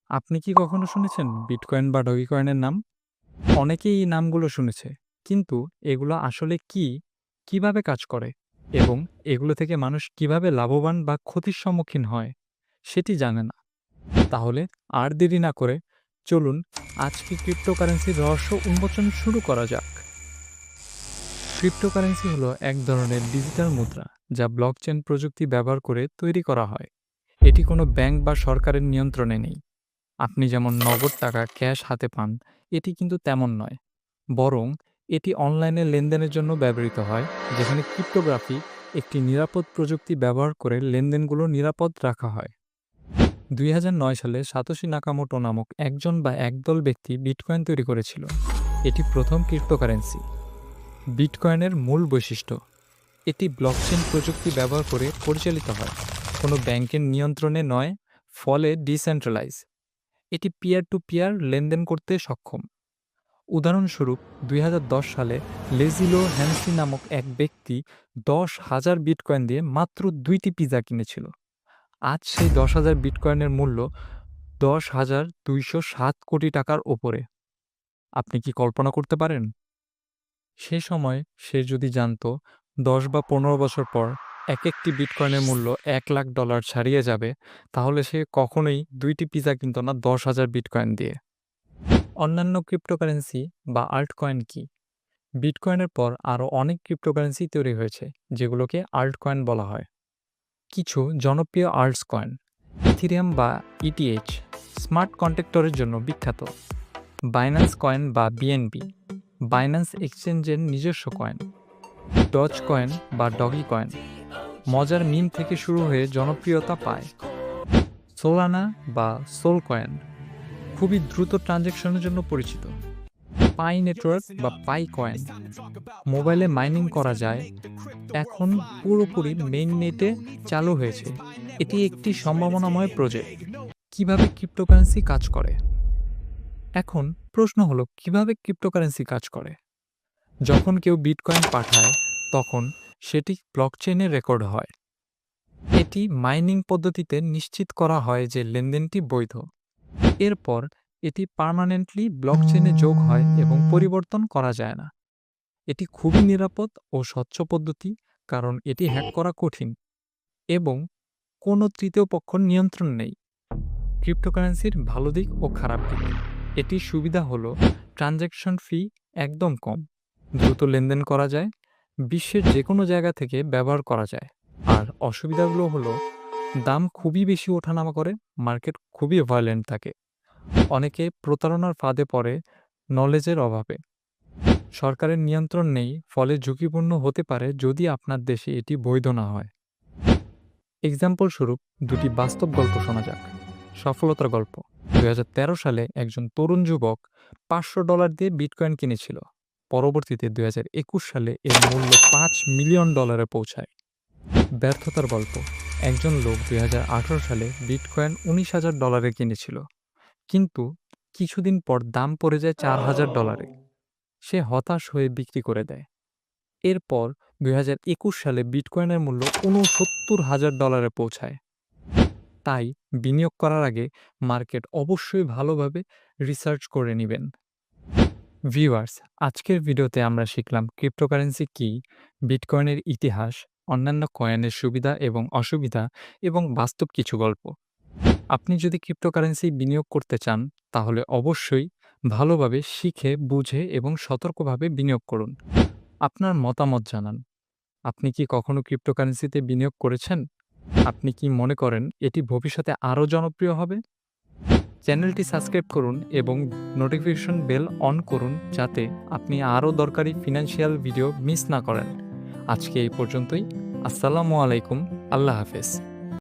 আপনি কি কখনো শুনেছেন বিটকয়েন বা ডগিকয়েনের নাম? অনেকেই এই নামগুলো শুনেছে। কিন্তু এগুলো আসলে কি, কিভাবে কাজ করে এবং এগুলো থেকে মানুষ কিভাবে লাভবান বা ক্ষতির সম্মুখীন হয় সেটি জানে না। তাহলে আর দেরি না করে চলুন আজকে ক্রিপ্টোকারেন্সির রহস্য উন্মোচন শুরু করা যাক। ক্রিপ্টোকারেন্সি হলো এক ধরনের ডিজিটাল মুদ্রা যা ব্লকচেন প্রযুক্তি ব্যবহার করে তৈরি করা হয়। এটি কোনো ব্যাংক বা সরকারের নিয়ন্ত্রণে নেই। আপনি যেমন নগদ টাকা ক্যাশ হাতে পান, এটি কিন্তু তেমন নয়। বরং এটি অনলাইনে লেনদেনের জন্য ব্যবহৃত হয়, যেখানে ক্রিপ্টোগ্রাফি একটি নিরাপদ প্রযুক্তি ব্যবহার করে লেনদেনগুলো নিরাপদ রাখা হয়। ২০০৯ সালে সাতোশি নাকামোটো নামক একজন বা একদল ব্যক্তি বিটকয়েন তৈরি করেছিল। এটি প্রথম ক্রিপ্টোকারেন্সি। বিটকয়েনের মূল বৈশিষ্ট্য: এটি ব্লকচেন প্রযুক্তি ব্যবহার করে পরিচালিত হয়, কোনো ব্যাংকের নিয়ন্ত্রণে নয়, ফলে ডিসেন্ট্রালাইজ। এটি পিয়ার টু পিয়ার লেনদেন করতে সক্ষম। উদাহরণস্বরূপ ২০১০ সালে লেজিলো হ্যানসি নামক এক ব্যক্তি ১০,০০০ বিটকয়েন দিয়ে মাত্র ২টি পিৎজা কিনেছিল। আজ সেই ১০,০০০ বিটকয়েনের মূল্য ১০,২০৭ কোটি টাকার ওপরে। আপনি কি কল্পনা করতে পারেন? সে সময় সে যদি জানত ১০ বা ১৫ বছর পর একেকটি বিটকয়েনের মূল্য $১,০০,০০০ ছাড়িয়ে যাবে, তাহলে সে কখনোই ২টি পিৎজা কিনত না ১০,০০০ বিটকয়েন দিয়ে। অন্যান্য ক্রিপ্টোকারেন্সি বা আল্টকয়েন কি? বিটকয়েনের পর আরও অনেক ক্রিপ্টোকারেন্সি তৈরি হয়েছে, যেগুলোকে আল্টকয়েন বলা হয়। কিছু জনপ্রিয় আল্টস কয়েন: ইথিরিয়াম বা ইটিএইচ স্মার্ট কন্ট্রাক্টরের জন্য বিখ্যাত। বাইন্যান্স কয়েন বা বিএনবি বাইন্যান্স এক্সচেঞ্জের নিজস্ব কয়েন। ডজ কয়েন বা ডগি কয়েন মজার মিম থেকে শুরু হয়ে জনপ্রিয়তা পায়। সোলানা বা সোল কয়েন খুবই দ্রুত ট্রানজ্যাকশনের জন্য পরিচিত। পাই নেটওয়ার্ক বা পাই কয়েন মোবাইলে মাইনিং করা যায়, এখন পুরোপুরি মেইননেটে চালু হয়েছে। এটি একটি সম্ভাবনাময় প্রজেক্ট। কিভাবে ক্রিপ্টোকারেন্সি কাজ করে? এখন প্রশ্ন হলো, কিভাবে ক্রিপ্টোকারেন্সি কাজ করে? যখন কেউ বিটকয়েন পাঠায়, তখন সেটি ব্লকচেনে রেকর্ড হয়। এটি মাইনিং পদ্ধতিতে নিশ্চিত করা হয় যে লেনদেনটি বৈধ। এরপর এটি পার্মানেন্টলি ব্লকচেনে যোগ হয় এবং পরিবর্তন করা যায় না। এটি খুবই নিরাপদ ও স্বচ্ছ পদ্ধতি, কারণ এটি হ্যাক করা কঠিন এবং কোনো তৃতীয় পক্ষ নিয়ন্ত্রণ নেই। ক্রিপ্টোকারেন্সির ভালো দিক ও খারাপ দিক: এটির সুবিধা হলো ট্রানজ্যাকশন ফি একদম কম, দ্রুত লেনদেন করা যায়, বিশ্বের যে কোনো জায়গা থেকে ব্যবহার করা যায়। আর অসুবিধাগুলো হলো দাম খুবই বেশি ওঠানামা করে, মার্কেট খুবই ভায়োলেন্ট থাকে, অনেকে প্রতারণার ফাঁদে পড়ে নলেজের অভাবে, সরকারের নিয়ন্ত্রণ নেই, ফলে ঝুঁকিপূর্ণ হতে পারে যদি আপনার দেশে এটি বৈধ না হয়। এক্সাম্পল স্বরূপ দুটি বাস্তব গল্প শোনা যাক। সফলতার গল্প: ২০১৩ সালে একজন তরুণ যুবক $৫০০ দিয়ে বিটকয়েন কিনেছিল। পরবর্তীতে ২০২১ সালে এর মূল্য $৫ মিলিয়ন পৌঁছায়। ব্যর্থতার গল্প: একজন লোক ২০১৮ সালে বিটকয়েন $১৯,০০০ কিনেছিল, কিন্তু কিছুদিন পর দাম পড়ে যায় $৪,০০০। সে হতাশ হয়ে বিক্রি করে দেয়। এরপর ২০২১ সালে বিটকয়েনের মূল্য $৬৯,০০০ পৌঁছায়। তাই বিনিয়োগ করার আগে মার্কেট অবশ্যই ভালোভাবে রিসার্চ করে নেবেন। ভিউয়ার্স, আজকের ভিডিওতে আমরা শিখলাম ক্রিপ্টোকারেন্সি কী, বিটকয়েনের ইতিহাস, অন্যান্য কয়েনের সুবিধা এবং অসুবিধা এবং বাস্তব কিছু গল্প। আপনি যদি ক্রিপ্টোকারেন্সি বিনিয়োগ করতে চান, তাহলে অবশ্যই ভালোভাবে শিখে বুঝে এবং সতর্কভাবে বিনিয়োগ করুন। আপনার মতামত জানান। আপনি কি কখনো ক্রিপ্টোকারেন্সিতে বিনিয়োগ করেছেন? আপনি কি মনে করেন এটি ভবিষ্যতে আরও জনপ্রিয় হবে? চ্যানেলটি সাবস্ক্রাইব করুন এবং নোটিফিকেশন বেল অন করুন, যাতে আপনি আরও দরকারি ফিনান্সিয়াল ভিডিও মিস না করেন। আজকে এই পর্যন্তই। আসসালামু আলাইকুম। আল্লাহ হাফেজ।